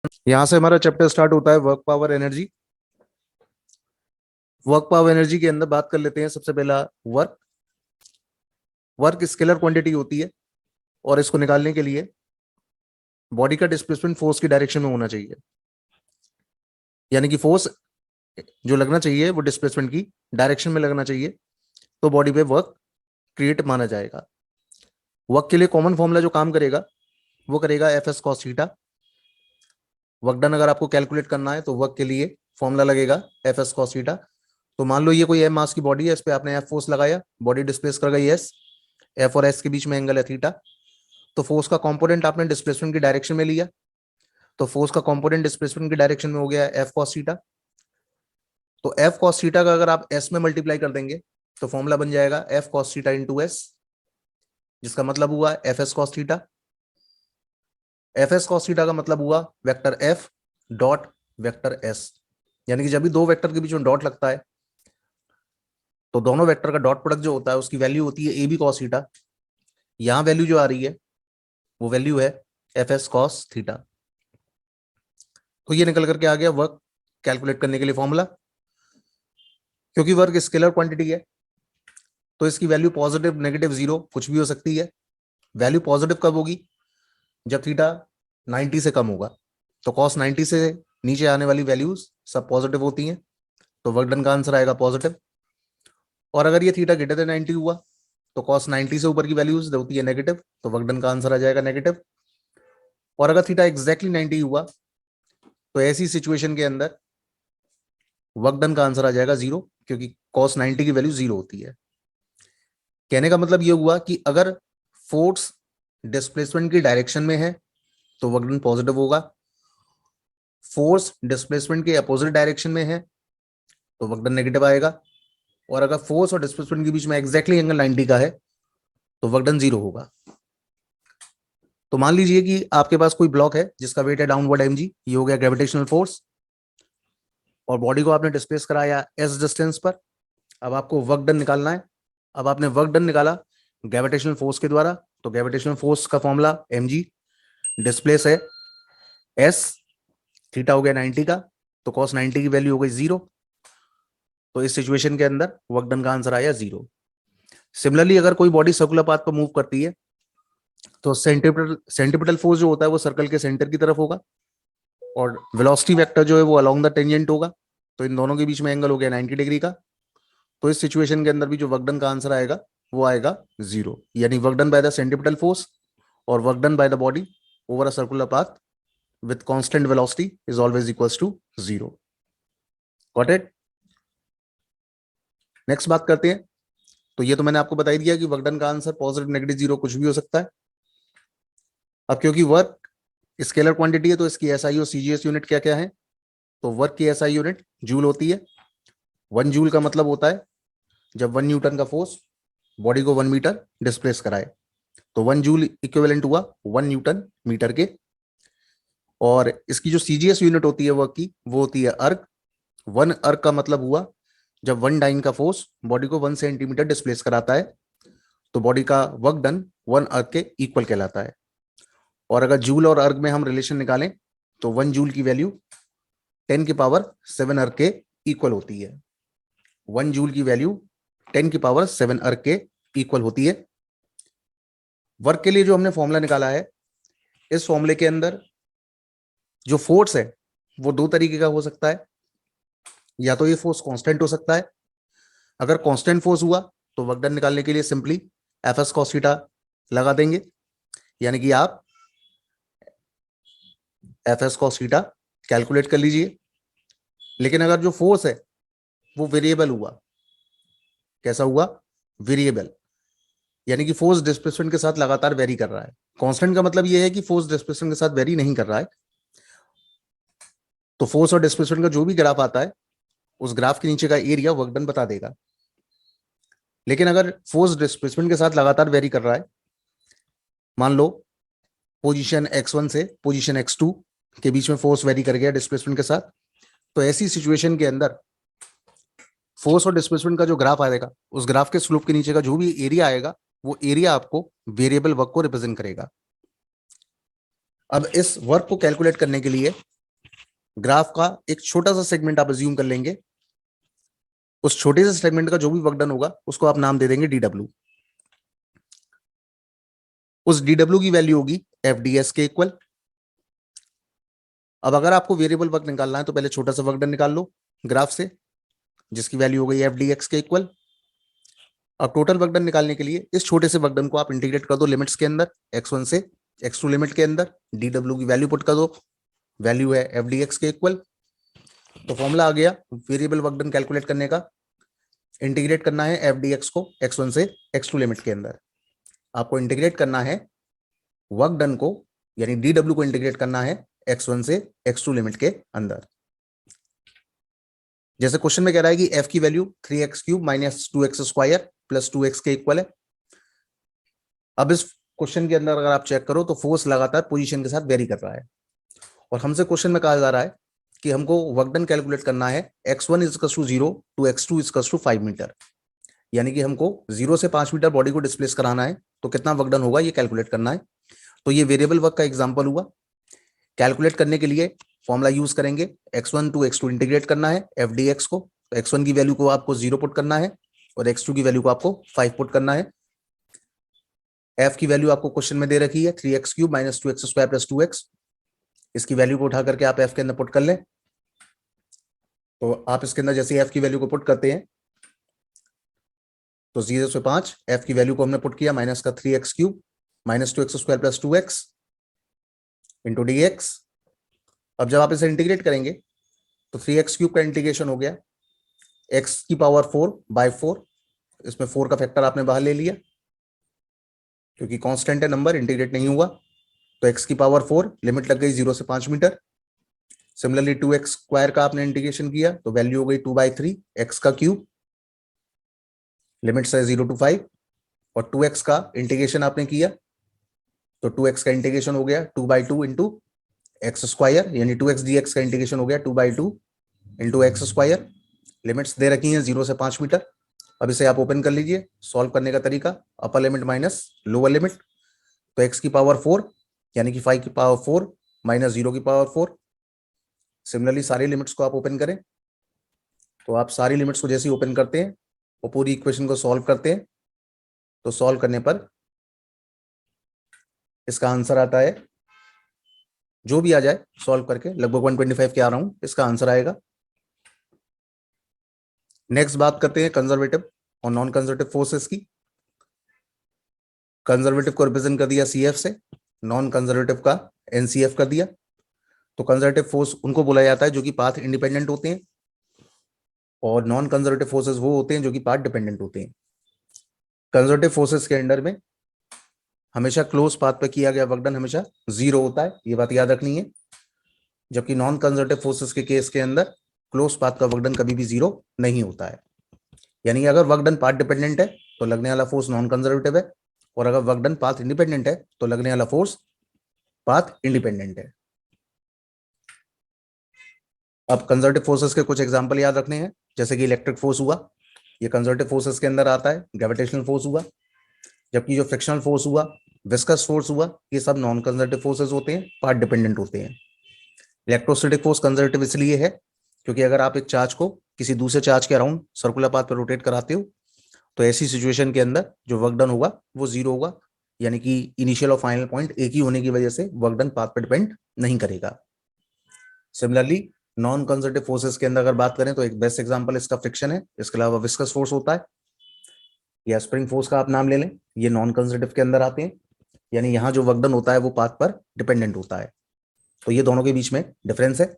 यहां से हमारा चैप्टर स्टार्ट होता है work power energy. Work power energy के अंदर बात कर लेते हैं। सबसे पहला वर्क वर्क स्केलर क्वांटिटी होती है और इसको निकालने के लिए बॉडी का डिस्प्लेसमेंट फोर्स की डायरेक्शन में होना चाहिए, यानी कि फोर्स जो लगना चाहिए वो डिस्प्लेसमेंट की डायरेक्शन में लगना चाहिए, तो बॉडी पे वर्क क्रिएट माना जाएगा। वर्क के लिए कॉमन फॉर्मूला जो काम करेगा वो करेगा F S cos theta. Work done अगर आपको कैलकुलेट करना है तो वर्क के लिए फॉर्मूला लगेगा एफ एस कॉस थीटा। तो मान लो ये कोई एम मास की बॉडी है, इस पे आपने एफ फोर्स लगाया, बॉडी डिस्प्लेस कर गई एस, एफ और एस के बीच में एंगल है थीटा। तो फोर्स का कंपोनेंट आपने डिस्प्लेसमेंट की डायरेक्शन में लिया, तो फोर्स का कंपोनेंट डिस्प्लेसमेंट की डायरेक्शन में हो गया एफ कॉस थीटा। तो एफ कॉस थीटा का अगर आप एस में मल्टीप्लाई कर देंगे तो फॉर्मूला बन जाएगा F cos theta into S, जिसका मतलब हुआ F S cos theta. F S cos theta का मतलब हुआ vector F dot vector S, यानी कि जब भी दो वेक्टर के बीच में डॉट लगता है तो दोनों वेक्टर का डॉट प्रोडक्ट जो होता है उसकी वैल्यू होती है ए बी कॉस थीटा। यहां वैल्यू जो आ रही है वो वैल्यू है एफ एस कॉस थीटा। तो ये निकल करके आ गया वर्क कैलकुलेट करने के लिए फॉर्मूला। क्योंकि वर्क स्केलर क्वांटिटी है तो इसकी वैल्यू पॉजिटिव नेगेटिव जीरो कुछ भी हो सकती है। वैल्यू पॉजिटिव कब होगी? जब थीटा 90 से कम होगा। तो कॉस 90 से नीचे आने वाली वैल्यूज सब पॉजिटिव होती हैं, तो वर्क डन का आंसर आएगा पॉजिटिव। और अगर ये थीटा ग्रेटर देन 90 हुआ तो कॉस 90 से ऊपर की वैल्यूज होती है नेगेटिव, तो वर्क डन का आंसर आ जाएगा नेगेटिव। और अगर थीटा एग्जैक्टली 90 हुआ तो ऐसी सिचुएशन के अंदर वर्क डन का आंसर आ जाएगा जीरो, क्योंकि कॉस 90 की वैल्यू जीरो होती है। कहने का मतलब ये हुआ कि अगर फोर्स डिस्प्लेसमेंट की डायरेक्शन में है तो वर्क डन पॉजिटिव होगा, फोर्स डिस्प्लेसमेंट के अपोजिट डायरेक्शन में है तो वर्क डन नेगेटिव आएगा, और अगर फोर्स और डिस्प्लेसमेंट के बीच में एग्जैक्टली एंगल 90 का है तो वर्क डन जीरो होगा। तो मान लीजिए कि आपके पास कोई ब्लॉक है जिसका वेट है डाउनवर्ड mg, ये हो गया ग्रेविटेशनल फोर्स, और बॉडी को आपने डिस्प्लेस कराया s डिस्टेंस पर। अब आपको वर्क डन निकालना है। अब आपने वर्क डन निकाला ग्रेविटेशनल फोर्स के द्वारा, तो ग्रेविटेशनल फोर्स का फॉर्मूला mg, डिस्प्लेस है s, थीटा हो गया 90 का, तो cos 90 की वैल्यू हो गई जीरो। तो इस सिचुएशन के अंदर वर्क डन का आंसर आया जीरो। सिमिलरली अगर कोई बॉडी सर्कुलर पाथ पर मूव करती है तो सेंट्रीपिटल फोर्स जो होता है वो सर्कल के सेंटर की तरफ होगा, और वेलोसिटी वेक्टर जो है वो अलोंग द टेंजेंट होगा। तो इन दोनों के बीच में एंगल हो गया 90 डिग्री का। तो इस सिचुएशन के अंदर भी जो वर्क डन का आंसर आएगा वो आएगा जीरो, यानी work done by the centripetal force और work done by the body over a circular path with constant velocity is always equals to zero. Got it? Next बात करते हैं। तो ये तो मैंने आपको बता ही दिया कि वर्क डन का आंसर पॉजिटिव नेगेटिव जीरो कुछ भी हो सकता है। अब क्योंकि वर्क स्केलर क्वांटिटी है तो इसकी एसआई और सीजीएस यूनिट क्या क्या है? तो वर्क की एसआई यूनिट जूल होती है। 1 जूल का मतलब होता है जब 1 न्यूटन का फोर्स बॉडी को 1 मीटर डिस्प्लेस कराए, तो 1 जूल इक्विवेलेंट हुआ 1 न्यूटन मीटर के। और इसकी जो सीजीएस यूनिट होती है वर्क की वो होती है अर्क। 1 अर्क का मतलब हुआ जब 1 डाइन का फोर्स बॉडी को 1 सेंटीमीटर डिस्प्लेस कराता है, तो बॉडी का वर्क डन 1 अर्क के इक्वल कहलाता है। और अगर जूल और अर्क में हम रिलेशन निकालें तो 1 जूल की वैल्यू 10 की पावर 7 अर्क के इक्वल होती है। 1 जूल की वैल्यू 10 की पावर 7 अर्क के इक्वल होती है। वर्क के लिए जो हमने फॉर्मूला निकाला है, इस फॉर्मूले के अंदर जो फोर्स है वो दो तरीके का हो सकता है। या तो ये फोर्स कांस्टेंट हो सकता है। अगर कांस्टेंट फोर्स हुआ तो वर्क डन निकालने के लिए simply F S cos theta लगा देंगे, यानी कि आप F S cos theta calculate कर लीजिए। लेकिन अगर जो फोर्स है वो वेरिएबल हुआ, कैसा हुआ? वेरिएबल, यानी कि फोर्स डिस्प्लेसमेंट के साथ लगातार वेरी कर रहा है। कांस्टेंट का मतलब यह है कि फोर्स डिस्प्लेसमेंट के साथ वेरी नहीं कर रहा है। तो फोर्स और डिस्प्लेसमेंट का जो भी ग्राफ आता है उस ग्राफ के नीचे का एरिया वर्क डन बता देगा। लेकिन अगर फोर्स डिस्प्लेसमेंट के साथ लगातार वेरी कर रहा है, मान लो पोजीशन x1 से पोजीशन x2 के बीच में फोर्स वेरी कर गया डिस्प्लेसमेंट के साथ, तो ऐसी सिचुएशन के अंदर फोर्स और डिस्प्लेसमेंट का जो ग्राफ आएगा उस ग्राफ के स्लोप के नीचे का जो भी एरिया आएगा वो एरिया आपको वेरिएबल वर्क को रिप्रेजेंट करेगा। अब इस वर्क को कैलकुलेट करने के लिए ग्राफ का एक छोटा सा सेगमेंट आप अज्यूम कर लेंगे। उस छोटे से सेगमेंट का जो भी वर्क डन होगा उसको आप नाम दे देंगे DW। उस DW की वैल्यू होगी FDS के इक्वल। अब अगर आपको वेरिएबल वर्क निकालना है तो पहले छोटा सा वर्क डन निकाल लो ग्राफ से, जिसकी वैल्यू हो गई FDX के इक्वल। अब टोटल वर्क डन निकालने के लिए इस छोटे से वर्क डन को आप इंटीग्रेट कर दो लिमिट्स के अंदर, x1 से x2 लिमिट के अंदर। DW की वैल्यू पुट कर दो, वैल्यू है FDX के इक्वल। तो फॉर्मूला आ गया वेरिएबल वर्क डन कैलकुलेट करने का। इंटीग्रेट करना है FDX को x1 से x2 लिमिट के अंदर। आपको इंटीग्रेट करना है वर्क डन को, यानी DW को इंटीग्रेट करना है x1 से x2 लिमिट के अंदर। जैसे क्वेश्चन में कह रहा है कि f की value 3x³ minus 2x square plus 2x के इक्वल है। अब इस क्वेश्चन के अंदर अगर आप चेक करो तो फोर्स लगातार पोजीशन के साथ वेरी कर रहा है, और हमसे क्वेश्चन में कहा जा रहा है कि हमको वर्क डन कैलकुलेट करना है x1 = 0 टू x2 = 5 मीटर, यानी कि हमको 0 से 5 मीटर बॉडी को डिस्प्लेस कराना है। तो कितना वर्क डन होगा ये कैलकुलेट करना है। तो ये वेरिएबल वर्क का एग्जांपल हुआ। कैलकुलेट करने के लिए फॉर्मूला यूज करेंगे, x1 टू x2 इंटीग्रेट करना है FDX को। तो x1 की वैल्यू को आपको 0 पुट करना है और x2 की वैल्यू को आपको 5 पुट करना है। f की वैल्यू आपको क्वेश्चन में दे रखी है 3x³ minus 2x square plus 2x। इसकी वैल्यू को उठा करके आप f के अंदर पुट कर लें। तो आप इसके अंदर जैसे f की वैल्यू को पुट करते हैं तो 0 से 5 f की वैल्यू को हमने पुट किया, माइनस का 3x³ minus 2x square plus 2x into dx। अब जब आप इसे इंटीग्रेट करेंगे तो 3x³ का इंटीग्रेशन हो गया x की पावर 4 बाय 4। इसमें 4 का फैक्टर आपने बाहर ले लिया क्योंकि कांस्टेंट है नंबर, इंटीग्रेट नहीं हुआ। तो x की पावर 4 लिमिट लग गई 0 से 5 मीटर। सिमिलरली 2x स्क्वायर का आपने इंटीग्रेशन किया तो वैल्यू हो गई 2/3 x का क्यूब, लिमिट से 0 to 5। और 2x का इंटीग्रेशन आपने किया तो 2x का इंटीग्रेशन हो गया 2/2 इंटू एक्स स्क्वायर, यानी 2x dx का इंटीग्रेशन हो गया 2/2 इंटू एक्स स्क्वायर। लिमिट्स दे रखी हैं 0 से 5 मीटर। अब इसे आप ओपन कर लीजिए। सॉल्व करने का तरीका, upper limit minus lower limit. तो x की पावर 4 यानी कि 5 की पावर 4 माइनस 0 की पावर 4। सिमिलरली सारी लिमिट्स को आप ओपन करें। तो आप सारी लिमिट्स को जैसे ही ओपन करते हैं वो पूरी इक्वेशन को सॉल्व करते हैं। तो सॉल्व करने पर इसका आंसर आता है, जो भी आ जाए सॉल्व करके, लगभग 125 के आ रहा हूं, इसका आंसर आएगा। नेक्स्ट बात करते हैं कंजर्वेटिव और नॉन कंजर्वेटिव फोर्सेस की। कंजर्वेटिव को रिप्रेजेंट कर दिया CF से, नॉन कंजर्वेटिव का NCF कर दिया। तो कंजर्वेटिव फोर्स उनको बोला जाता है जो कि पाथ इंडिपेंडेंट होते हैं, और नॉन कंजर्वेटिव फोर्सेस वो होते हैं जो कि पाथ डिपेंडेंट होते हैं। कंजर्वेटिव फोर्सेस के अंडर में हमेशा क्लोज पाथ पे किया गया वर्क डन हमेशा 0 होता है, ये बात याद रखनी है। जबकि नॉन कंजर्वेटिव फोर्सेस के केस के अंदर क्लोज पाथ का वर्क डन कभी भी 0 नहीं होता है। यानी अगर वर्क डन पाथ डिपेंडेंट है तो लगने वाला फोर्स नॉन कंजर्वेटिव है, और अगर वर्क डन पाथ इंडिपेंडेंट है तो लगने वाला फोर्स पाथ इंडिपेंडेंट है। अब कंजर्वेटिव फोर्सेस के कुछ एग्जांपल याद रखने हैं, जैसे कि इलेक्ट्रिक फोर्स हुआ, ये कंजर्वेटिव फोर्सेस के अंदर आता है। ग्रेविटेशनल फोर्स हुआ, जबकि जो फ्रिक्शनल फोर्स हुआ, विस्कस फोर्स हुआ, ये सब नॉन कंजर्वेटिव फोर्सेस होते हैं, पाथ डिपेंडेंट होते हैं। इलेक्ट्रोस्टैटिक फोर्स कंजर्वेटिव इसलिए है क्योंकि अगर आप एक चार्ज को किसी दूसरे चार्ज के अराउंड सर्कुलर पाथ पर रोटेट कराते हो तो ऐसी सिचुएशन के अंदर जो वर्क डन होगा वो 0 होगा, यानी कि इनिशियल और फाइनल पॉइंट एक ही होने की वजह से वर्क डन पाथ पर डिपेंड नहीं करेगा। सिमिलरली नॉन कंजर्वेटिव फोर्सेस के अंदर अगर बात करें तो एक बेस्ट एग्जांपल इसका फ्रिक्शन है। इसके अलावा विस्कस फोर्स होता है, या स्प्रिंग फोर्स का आप नाम ले लें, ये नॉन कंजर्वेटिव के अंदर आते हैं। यानी यहाँ जो वर्क डन होता है वो पाथ पर डिपेंडेंट होता है। तो ये दोनों के बीच में डिफरेंस है।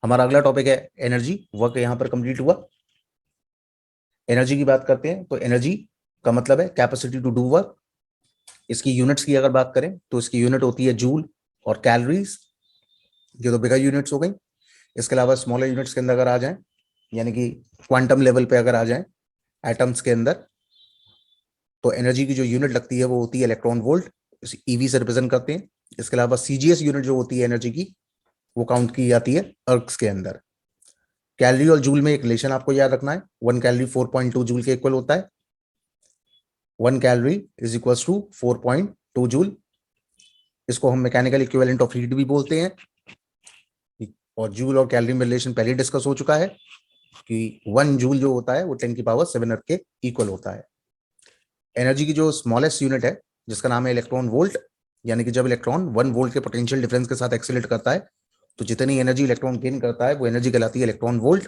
हमारा अगला टॉपिक है एनर्जी। वर्क यहाँ पर कंप्लीट हुआ। एनर्जी की बात करते हैं तो एनर्जी का मतलब है कैपेसिटी टू डू वर्क। इसकी यूनिट्स की अगर बात करें तो इसकी यूनिट होती है जूल और कैलोरीज, ये तो बिगर यूनिट्स हो गई। इसके अलावा स्मॉलर यूनिट्स के अंदर अगर आ जाएं, यानी कि क्वांटम लेवल पे अगर आ जाएं एटम्स के अंदर, तो एनर्जी की जो यूनिट लगती है वो होती है इलेक्ट्रॉन वोल्ट, इसे EV से रिप्रेजेंट करते हैं। इसके अलावा CGS यूनिट जो होती है एनर्जी की वो काउंट की जाती है अर्क्स के अंदर। कैलोरी और जूल में एक रिलेशन आपको याद रखना है, 1 कैलोरी 4.2 जूल के इक्वल होता है। 1 calorie is equal to 4.2 joule. इसको हम मैकेनिकल इक्विवेलेंट ऑफ हीट भी बोलते हैं। और जूल और कैलोरी में रिलेशन पहले डिस्कस हो चुका है कि 1 जूल जो होता है वो 10⁻7 अर्थ के इक्वल होता है। एनर्जी की जो स्मॉलेस्ट यूनिट है जिसका नाम है इलेक्ट्रॉन वोल्ट, यानी कि जब इलेक्ट्रॉन 1 वोल्ट के पोटेंशियल डिफरेंस के साथ एक्सीलरेट करता है तो जितनी एनर्जी इलेक्ट्रॉन गेन करता है वो एनर्जी कहलाती है इलेक्ट्रॉन वोल्ट।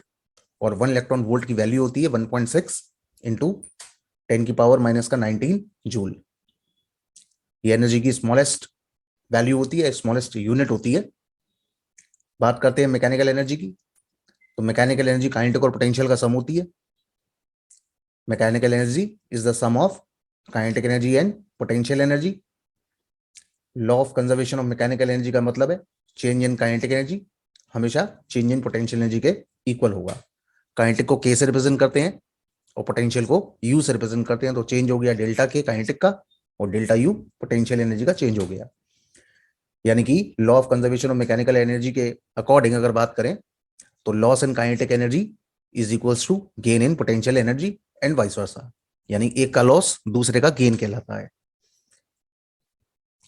और 1 इलेक्ट्रॉन वोल्ट की वैल्यू होती है 1.6 इंटू 10⁻⁻⁹ जूल। ये एनर्जी की स्मॉलेस्ट वैल्यू होती है, स्मॉलेस्ट यूनिट होती है। बात करते हैं मैकेनिकल एनर्जी की, तो मैकेनिकल एनर्जी काइनेटिक और पोटेंशियल का सम होती है। Mechanical energy is the sum of kinetic energy and potential energy. Law of conservation of mechanical energy का मतलब है चेंज इन काइनेटिक एनर्जी हमेशा चेंज इन पोटेंशियल एनर्जी के इक्वल होगा। काइनेटिक को के से रिप्रेजेंट करते हैं और पोटेंशियल को यू से रिप्रेजेंट करते हैं, तो चेंज हो गया डेल्टा के काइनेटिक का और डेल्टा यू पोटेंशियल एनर्जी का चेंज हो गया। यानी कि law of conservation of mechanical energy के अकॉर्डिंग अगर बात करें तो loss in kinetic energy is equals to gain in potential energy and vice versa, यानी एक का लॉस दूसरे का गेन कहलाता है।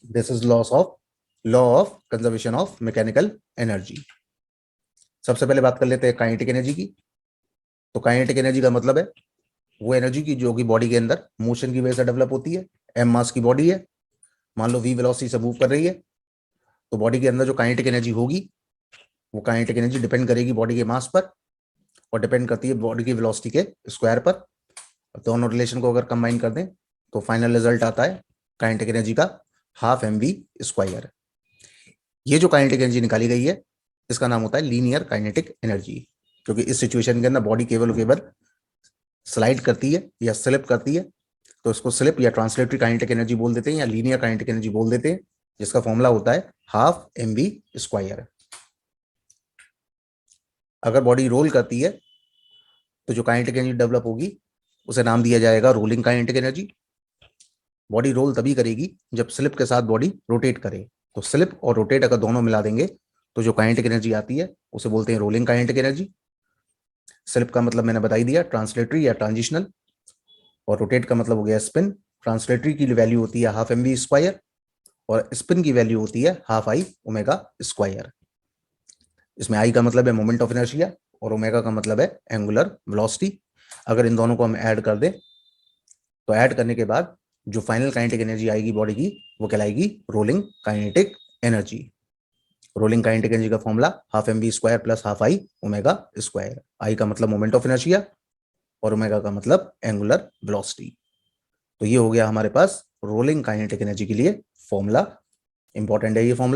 This is law of conservation of mechanical energy. सबसे पहले बात कर लेते हैं काइनेटिक एनर्जी की। तो काइनेटिक एनर्जी का मतलब है वो एनर्जी की जो कि बॉडी के अंदर मोशन की वजह से डेवलप होती है। एम मास की बॉडी है, मान लो वी वेलोसिटी से मूव कर रही है, तो बॉडी के अंदर जो काइनेटिक एनर्जी होगी वो काइनेटिक एनर्जी डिपेंड करेगी बॉडी के मास पर और डिपेंड करती है बॉडी की वेलोसिटी के स्क्वायर पर। दोनों रिलेशन को अगर कंबाइन कर दें तो फाइनल रिजल्ट आता है काइनेटिक एनर्जी का ½ mv²। ये जो काइनेटिक एनर्जी निकाली गई है इसका नाम होता है लीनियर काइनेटिक एनर्जी, क्योंकि इस सिचुएशन के अंदर बॉडी केवल स्लाइड करती है या स्लिप करती है, तो इसको स्लिप या ट्रांसलेटरी काइनेटिक एनर्जी बोल देते हैं या लीनियर काइनेटिक एनर्जी बोल देते हैं, जिसका फॉर्मूला होता है ½ mv²। अगर बॉडी रोल करती है तो जो काइनेटिक एनर्जी डेवलप होगी उसे नाम दिया जाएगा rolling kinetic energy. Body roll तभी करेगी जब स्लिप के साथ बॉडी रोटेट करे, तो स्लिप और रोटेट अगर दोनों मिला देंगे तो जो काइनेटिक एनर्जी आती है उसे बोलते हैं रोलिंग काइनेटिक एनर्जी। स्लिप का मतलब मैंने बता ही दिया, ट्रांसलेटरी या ट्रांजिशनल, और रोटेट का मतलब हो गया स्पिन। ट्रांसलेटरी की वैल्यू होती है ½ mv² और स्पिन की वैल्यू होती है ½ I⍵²। इसमें आई का मतलब है मोमेंट ऑफ इनर्शिया और ओमेगा का मतलब है एंगुलर वेलोसिटी। अगर इन दोनों को हम ऐड कर दें तो ऐड करने के बाद जो फाइनल काइनेटिक एनर्जी आएगी बॉडी की वो कहलाएगी rolling kinetic energy. Rolling kinetic energy का formula ½ mv² plus ½ I⍵²। I का मतलब मोमेंट ऑफ इनर्शिया और ओमेगा का मतलब एंगुलर वेलोसिटी। तो ये हो गया हमारे पास रोलिंग काइनेटिक एनर्जी के लिए फॉर्मूला। इंपॉर्टेंट है ये फॉर्मूला।